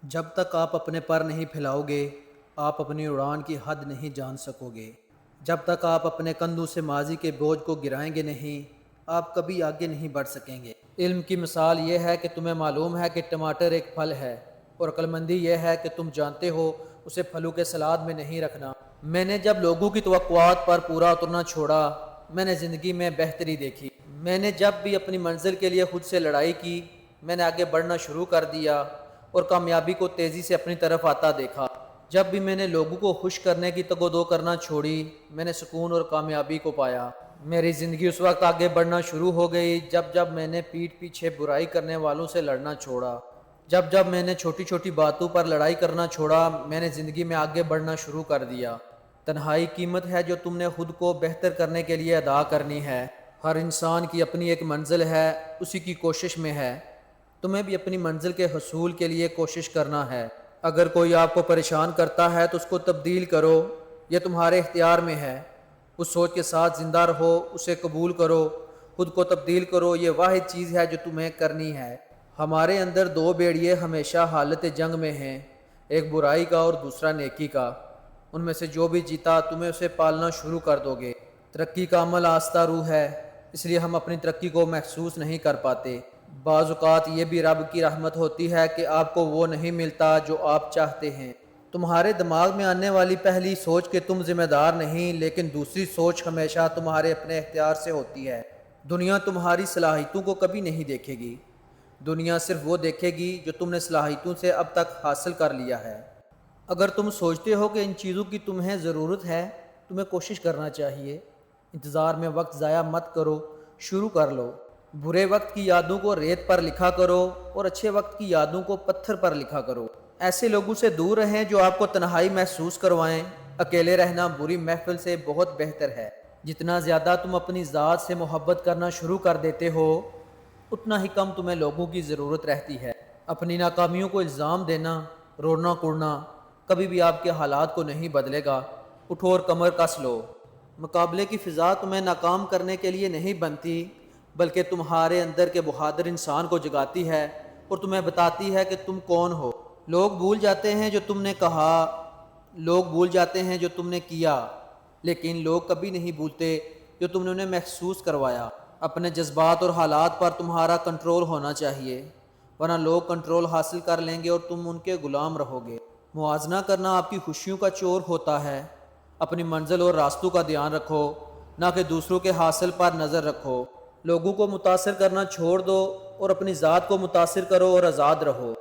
جب تک آپ اپنے پر نہیں پھیلاؤ گے آپ اپنی اڑان کی حد نہیں جان سکو گے۔ جب تک آپ اپنے کندھوں سے ماضی کے بوجھ کو گرائیں گے نہیں آپ کبھی آگے نہیں بڑھ سکیں گے۔ علم کی مثال یہ ہے کہ تمہیں معلوم ہے کہ ٹماٹر ایک پھل ہے، اور عقل مندی یہ ہے کہ تم جانتے ہو اسے پھلوں کے سلاد میں نہیں رکھنا۔ میں نے جب لوگوں کی توقعات پر پورا اترنا چھوڑا میں نے زندگی میں بہتری دیکھی۔ میں نے جب بھی اپنی منزل کے لیے خود سے لڑائی کی میں نے آگے بڑھنا شروع کر دیا اور کامیابی کو تیزی سے اپنی طرف آتا دیکھا۔ جب بھی میں نے لوگوں کو خوش کرنے کی تگ و دو کرنا چھوڑی میں نے سکون اور کامیابی کو پایا۔ میری زندگی اس وقت آگے بڑھنا شروع ہو گئی جب میں نے پیٹھ پیچھے برائی کرنے والوں سے لڑنا چھوڑا۔ جب میں نے چھوٹی چھوٹی باتوں پر لڑائی کرنا چھوڑا میں نے زندگی میں آگے بڑھنا شروع کر دیا۔ تنہائی قیمت ہے جو تم نے خود کو بہتر کرنے کے لیے ادا کرنی ہے۔ ہر انسان کی اپنی ایک منزل ہے، اسی کی کوشش میں ہے۔ تمہیں بھی اپنی منزل کے حصول کے لیے کوشش کرنا ہے۔ اگر کوئی آپ کو پریشان کرتا ہے تو اس کو تبدیل کرو، یہ تمہارے اختیار میں ہے۔ اس سوچ کے ساتھ زندہ رہو، اسے قبول کرو، خود کو تبدیل کرو، یہ واحد چیز ہے جو تمہیں کرنی ہے۔ ہمارے اندر دو بیڑیے ہمیشہ حالت جنگ میں ہیں، ایک برائی کا اور دوسرا نیکی کا۔ ان میں سے جو بھی جیتا تمہیں اسے پالنا شروع کر دو گے۔ ترقی کا عمل آستہ روح ہے، اس لیے ہم اپنی ترقی کو محسوس نہیں کر پاتے۔ بعض اوقات یہ بھی رب کی رحمت ہوتی ہے کہ آپ کو وہ نہیں ملتا جو آپ چاہتے ہیں۔ تمہارے دماغ میں آنے والی پہلی سوچ کہ تم ذمہ دار نہیں، لیکن دوسری سوچ ہمیشہ تمہارے اپنے اختیار سے ہوتی ہے۔ دنیا تمہاری صلاحیتوں کو کبھی نہیں دیکھے گی، دنیا صرف وہ دیکھے گی جو تم نے صلاحیتوں سے اب تک حاصل کر لیا ہے۔ اگر تم سوچتے ہو کہ ان چیزوں کی تمہیں ضرورت ہے تمہیں کوشش کرنا چاہیے۔ انتظار میں وقت ضائع مت کرو، شروع کر لو۔ برے وقت کی یادوں کو ریت پر لکھا کرو اور اچھے وقت کی یادوں کو پتھر پر لکھا کرو۔ ایسے لوگوں سے دور رہیں جو آپ کو تنہائی محسوس کروائیں۔ اکیلے رہنا بری محفل سے بہت بہتر ہے۔ جتنا زیادہ تم اپنی ذات سے محبت کرنا شروع کر دیتے ہو اتنا ہی کم تمہیں لوگوں کی ضرورت رہتی ہے۔ اپنی ناکامیوں کو الزام دینا، رونا کوڑنا کبھی بھی آپ کے حالات کو نہیں بدلے گا۔ اٹھو اور کمر کس لو۔ مقابلے کی فضا تمہیں ناکام کرنے کے لیے نہیں بنتی بلکہ تمہارے اندر کے بہادر انسان کو جگاتی ہے اور تمہیں بتاتی ہے کہ تم کون ہو۔ لوگ بھول جاتے ہیں جو تم نے کہا، لوگ بھول جاتے ہیں جو تم نے کیا، لیکن لوگ کبھی نہیں بھولتے جو تم نے انہیں محسوس کروایا۔ اپنے جذبات اور حالات پر تمہارا کنٹرول ہونا چاہیے، ورنہ لوگ کنٹرول حاصل کر لیں گے اور تم ان کے غلام رہو گے۔ موازنہ کرنا آپ کی خوشیوں کا چور ہوتا ہے۔ اپنی منزل اور راستوں کا دھیان رکھو، نہ کہ دوسروں کے حاصل پر نظر رکھو۔ لوگوں کو متاثر کرنا چھوڑ دو اور اپنی ذات کو متاثر کرو اور آزاد رہو۔